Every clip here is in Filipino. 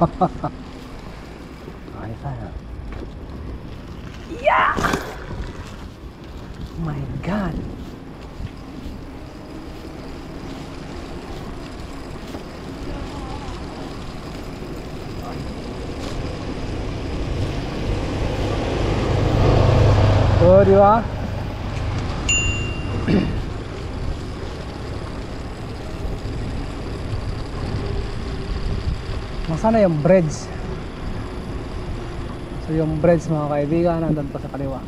Ayos na. Yeah! My God! So, di ba? Masana yung bridge. So yung bridge mga kaibigan nandun pa sa kaliwa.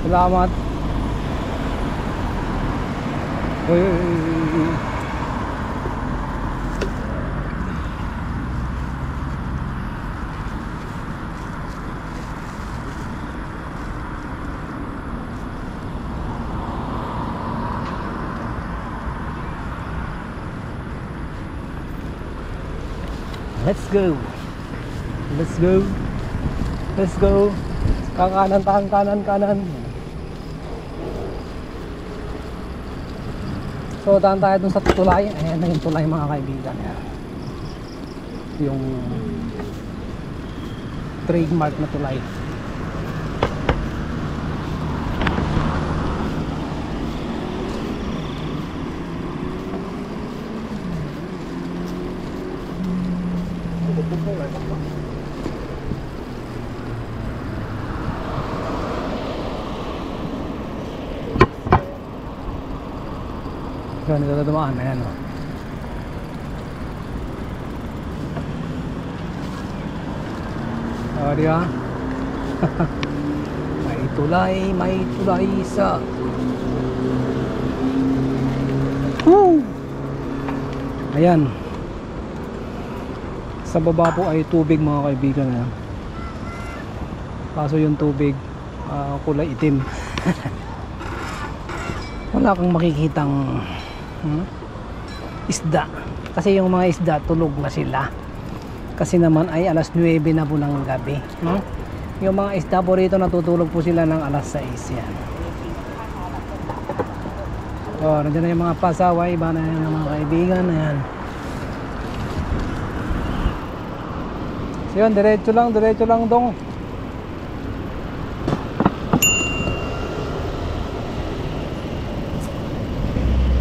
Salamat. Uy, uy, uy, uy. Let's go. Let's go. Let's go. Kakanan tahan, kanan. So tahan tayo dun sa tulay. Ayan na yung tulay mga kaibigan. Ayan. Yung trademark na tulay. Ganito na dumaan, ayan o. O, di ba? May tulay sa woo! Ayan. Sa baba po ay tubig mga kaibigan. Ayan. Kaso yung tubig kulay itim. Wala kang makikitang isda kasi yung mga isda tulog na sila kasi naman ay alas 9 na po ng gabi, no? Yung mga isda po rito natutulog po sila ng alas 6 yan. Nandiyan na yung mga pasaway, iba na yung mga kaibigan. Ayan. So yun, diretso lang dong.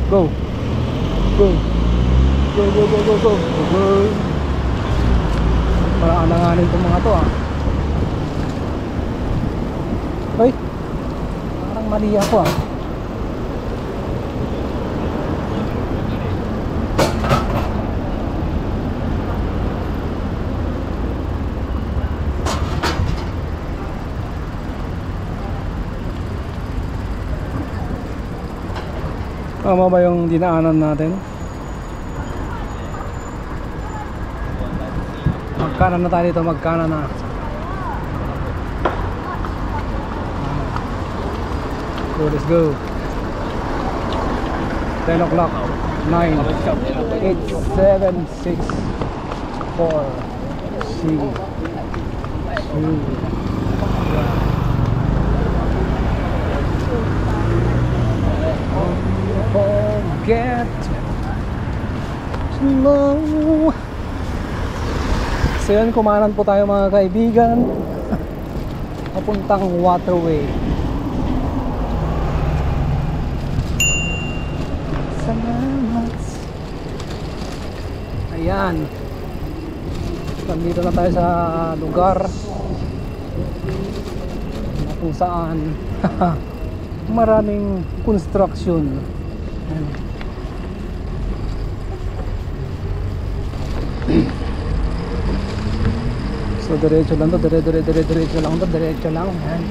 Go. Para alanganin itong mga to Ay, parang mali ako Tama ba yung dinaanan natin? Magkanan na tayo dito, magkanan na. So let's go. 10 o'clock, 9, 8, 7, 6, 4, 3, 2, forget slow. So yun, kumanan po tayo mga kaibigan papuntang waterway. Salamat. Ayan, nandito na tayo sa lugar na kung saan maraming construction. So diretso lang to, diretso lang. Ayan.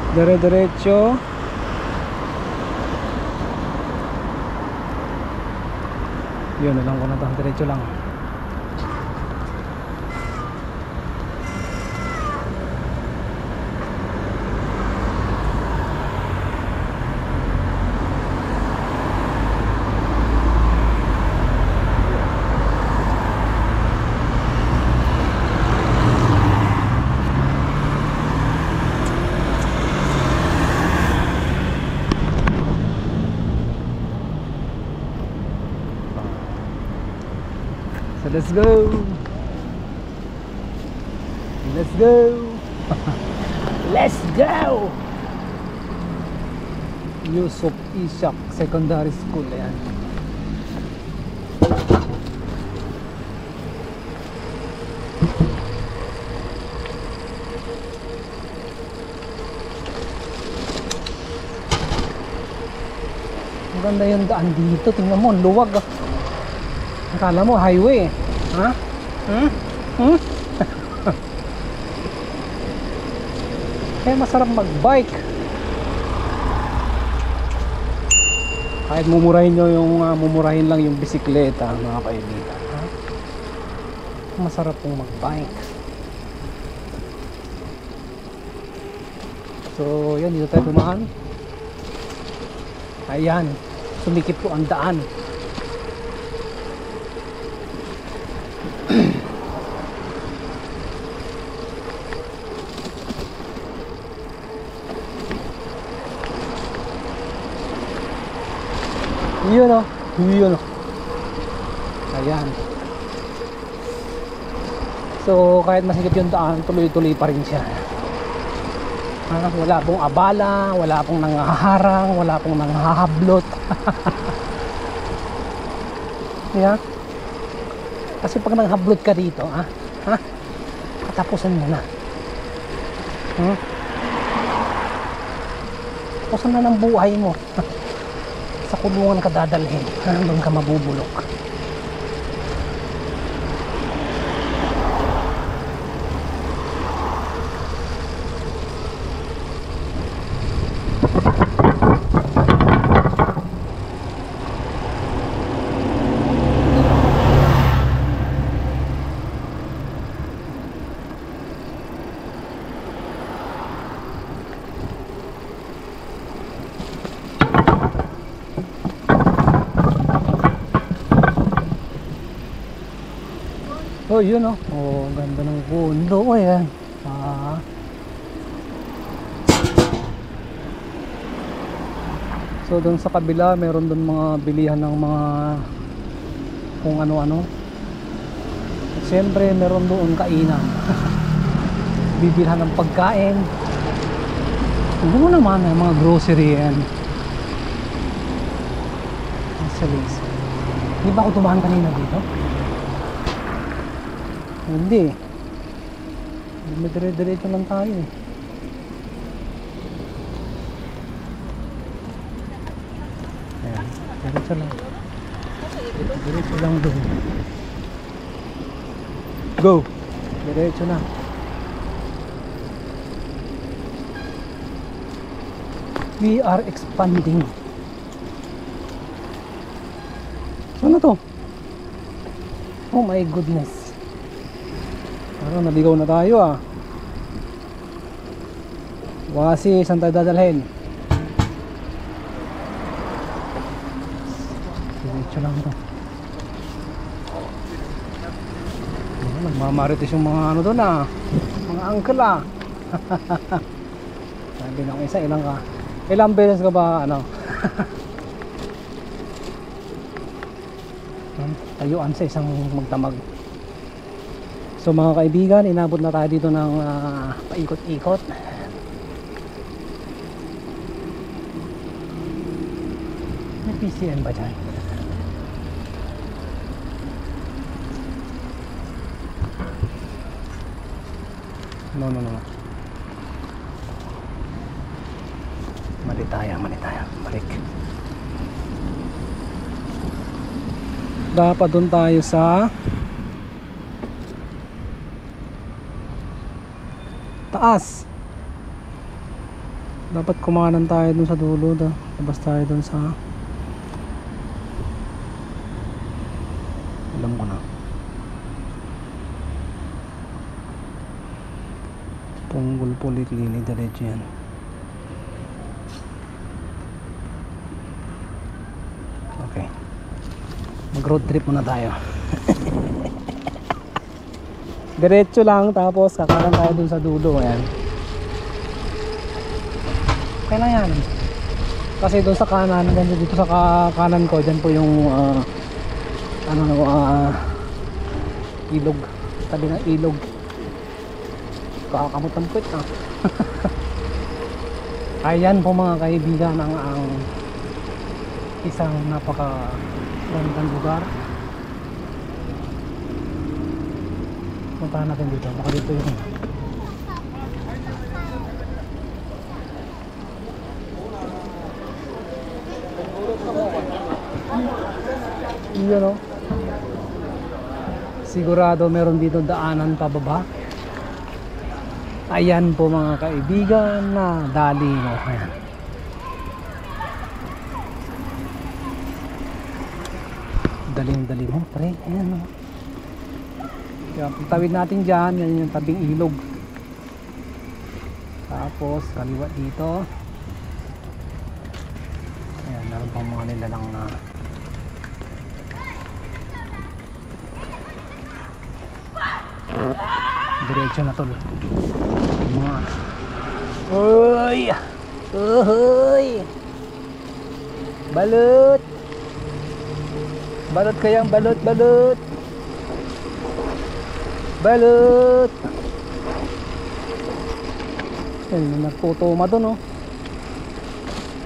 Dire-diretso. Yun, alam ko na to. Diretso lang. So let's go. Let's go. Let's go. Yusuf Ishak Secondary School. Ayan. Ang ganda yung daan dito. Tingnan mo, luwag ah. Akala mo highway. Ha? Kaya masarap magbike. Kahit mumurahin nyo yung mumurahin lang yung bisikleta, mga kaibigan, ha? Masarap pong magbike. So yan, dito tayo dumaan. Ayan, sumikip po ang daan. Yun o, yun o. Ayan. So kahit masikip yung daan, tuloy-tuloy pa rin siya. Wala pong abala, wala pong nangaharang, wala pong nanghahablot. Yeah. Kasi pag nanghablot ka dito, katapusan mo na. Katapusan na ng buhay mo. Sa kulungan ka dadalhin, doon ka mabubulok. Oh, yun oh. Oh, ganda ng pundo. Oh, yan. So, doon sa kabila, meron doon mga bilihan ng mga kung ano-ano. At syempre, meron doon kainan. Bibilhan ng pagkain. Hindi mo naman, mga grocery yan. Di ba ako tumahan kanina dito? Hindi. Dire-diretso lang tayo eh. Ayan, diretso lang. Diretso lang doon. Go! Diretso na. We are expanding. Ano to? Oh my goodness. Parang naligaw na tayo ah. Wasi, saan tayo dadalhin? Diretso lang to. Nagmamarites yung mga ano doon ah. Mga uncle ah. Sabi ng isa, ilang beses ka ba ano? Tayuan sa isang magdamag. So mga kaibigan, inabot na tayo dito ng paikot-ikot. May PCN ba dyan? No. Mali tayo. Balik. Dapat doon tayo sa taas. Dapat kumanan tayo dun sa dulo. Labas tayo dun sa... Alam ko na. Punggol Polyclinic, diretso yan. Okay, mag road trip muna tayo. Diretso lang, tapos kakanan tayo dun sa dulo. Ayan, okay na yan. Kasi dun sa kanan, dito sa kanan ko, dyan po yung ilog, tabi ng ilog. Kakamot ang puwit na. Ayan po mga kaibigan ang isang napakagandang lugar. Puntahan natin dito. Baka dito yung yun o. Sigurado meron dito daanan pababa. Ayan po mga kaibigan na dali mo. Ayan. Daling-dali mo pre. Ayan o. Kaya pagtawid natin dyan, yan yung tabing ilog. Tapos kaliwa dito. Ayan, meron pang mga nilalang na diretso na tol. Mga oy, ohoy, balot, balot kayang balot, balot, balot. Ayun, nagtutuma dun oh.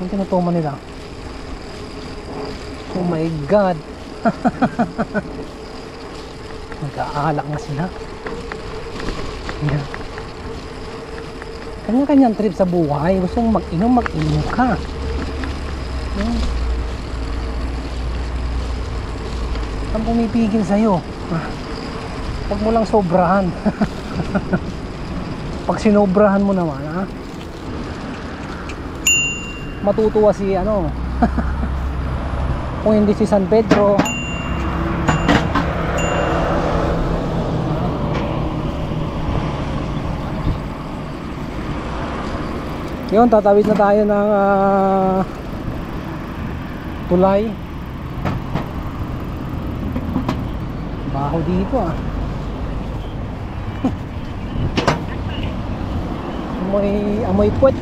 Ang tinutuma nila, oh my god. Nag-aalak na sila. Kanya-kanyang trip sa buhay. Gusto mong mag-inom, mag-inom ka. Ang pumipigil sa'yo, huwag mo lang sobrahan. Pag sinobrahan mo naman matutuwa si ano. Kung hindi si San Pedro. Yun, tatawid na tayo ng tulay. Baho dito amoy puwet.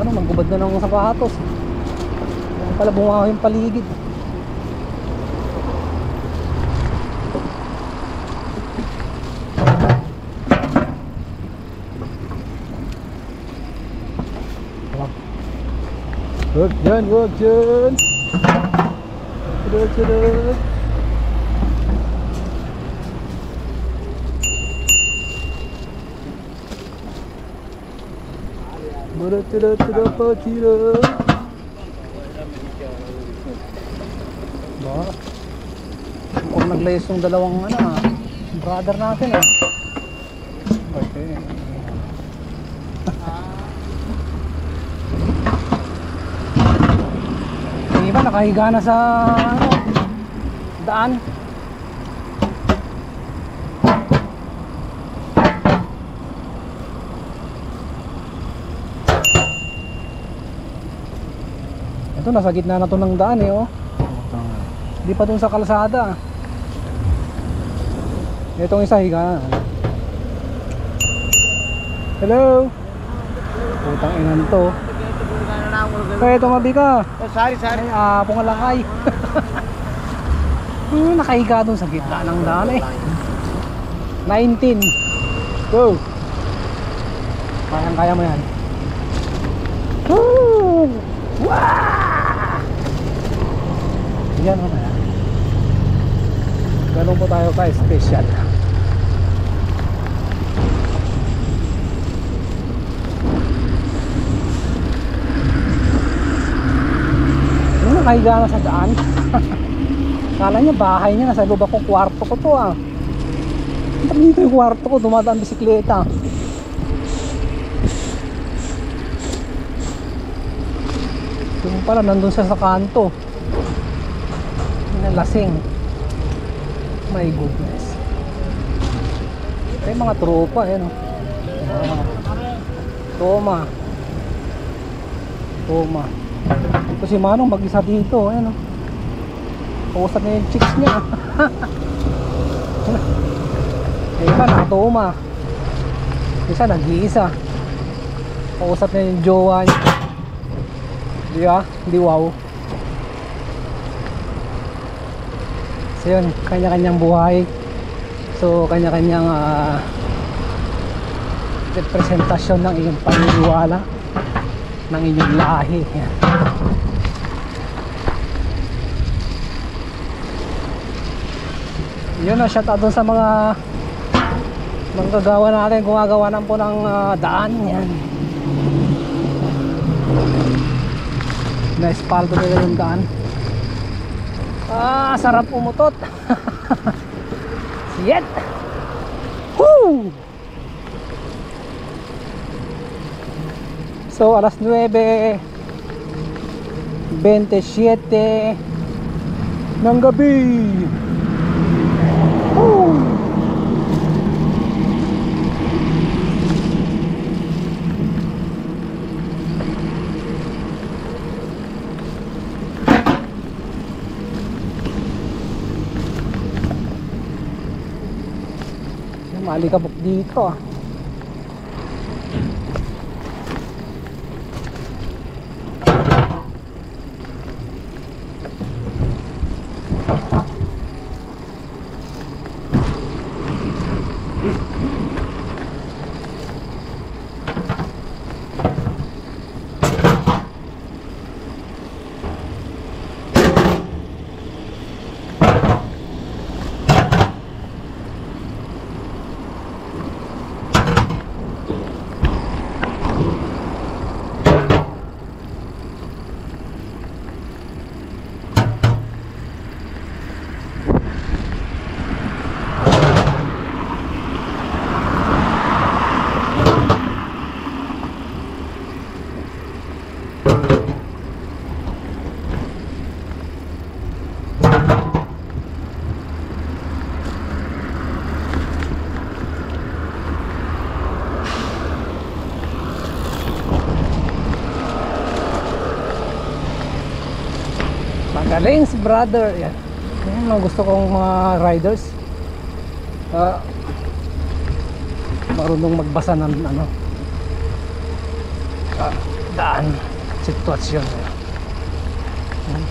Magubad na ng sapatos. Yan pala, bungaw yung paligid. Huwag dyan, huwag dyan. Sunod, sunod. Tira pa, tira. Ba? Kung naglayas yung dalawang brother natin Okay. Yung iba nakahiga na sa daan. Ito, nasa gitna na to ng daan Hindi pa dun sa kalsada. Itong isa higa na. Hello. Putang inan to. Kaya tumabi ka. Sorry. Pungalangay. Nakahiga dun sa gitna ng daan 19. Go. Kaya mo yan. Woo! Wow! Yan ganun po tayo ka-special. Nakahiga na sa daan. Kala niya bahay niya, nasa loob akong kwarto ko to Dito yung kwarto ko, dumadaan bisikleta. Yung pala, nandun siya sa kanto. Lasing. My goodness. May mga tropa, yan o. Toma. Ito si Manong mag-isa dito, ayan o. Pausap na yung chicks niya. Yung iba nakatoma. Isa nag-iisa. Pausap na yung jowa niya. Di ba? Di wow. So yun, kanya-kanyang buhay. So kanya-kanyang representasyon ng iyong paniniwala, ng inyong lahi. Yan. Yun na, shout out dun sa mga manggagawa natin, gumagawa ng po ng daan. Yan, na-espalto nila yung daan. Sarap umutot. Shit. Woo! So alas 9:27 ng gabi. Woo! Malikabok dito ah. Magaling si brother. Yan. Yan mga gusto kong mga riders. Marunong magbasa ng ano, daan, sitwasyon. Yan.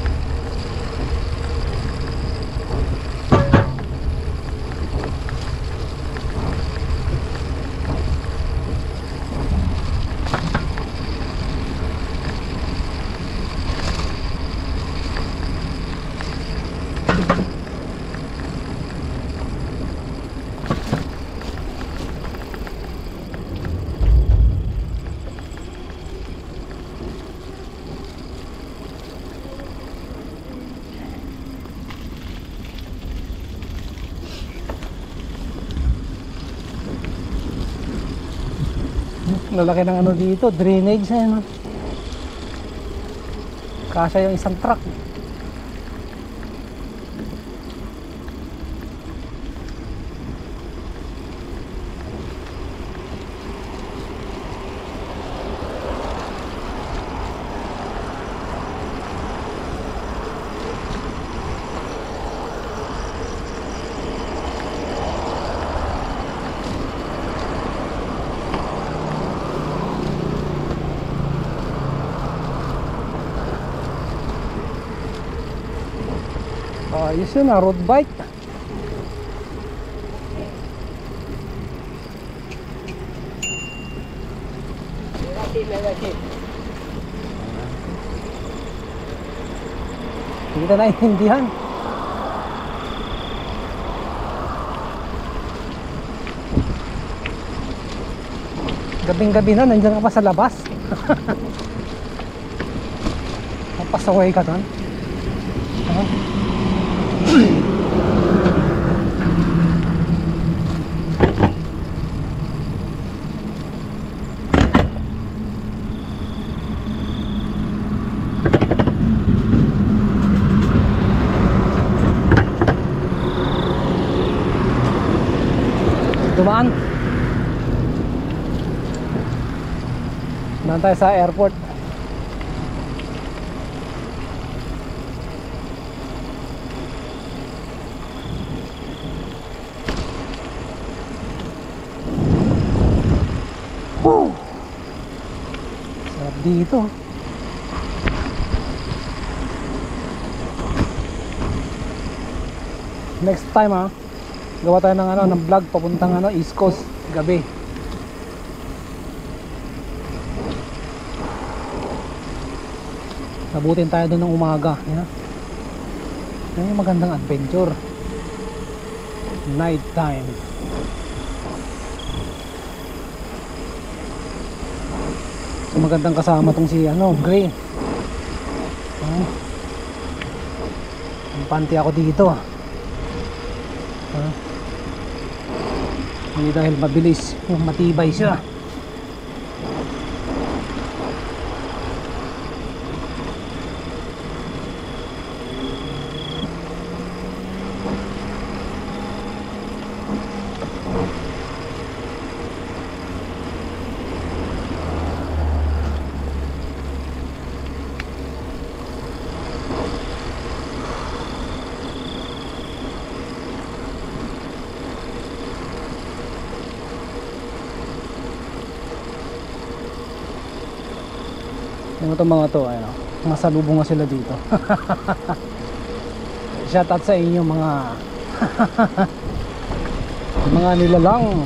Lalaki ng ano dito, drainage na yun. Kasya yung isang truck. Ayos yun na, road bike. Hindi kita naiintindihan. Gabing-gabi na, nandiyan ka pa sa labas. Mapasaway ka doon. Dumaan. Dumaan tayo sa airport. Woo! Sarap dito. Next time gawa tayo ng ng vlog papuntang East Coast gabi. Sabutin tayo doon ng umaga, yan. Yan yung magandang adventure. Night time. So, magandang kasama tong si Gray. Panti ako dito. Hindi dahil mabilis, matibay siya. Yung mga to, masalubong nga sila dito. Shout out sa inyo mga mga nilalang,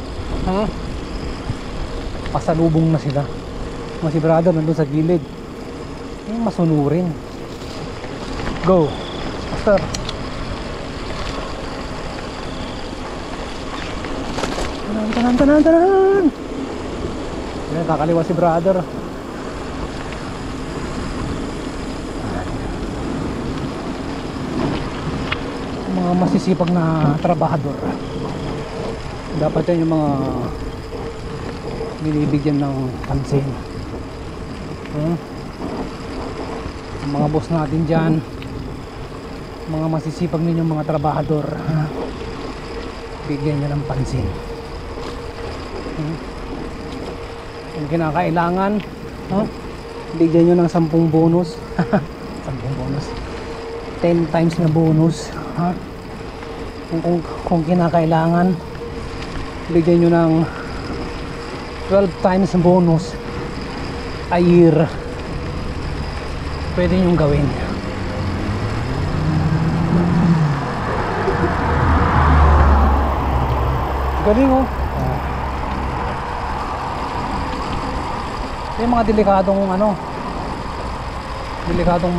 pasalubong na sila. Mga si brother nandun sa gilid, yung masunurin. Go master. Tanan. Yan, kakaliwa si brother. Mga masisipag na trabahador, dapat yan yung mga binibigyan ng pansin. Ang mga boss natin dyan, mga masisipag ninyong mga trabahador, bigyan nyo ng pansin. Kung kinakailangan, bigyan nyo ng 10 bonus. 10 bonus, 10 times na bonus. Kung kinakailangan, bigyan nyo ng 12 times bonus a year. Pwede nyong gawin. Galing yung mga delikadong delikadong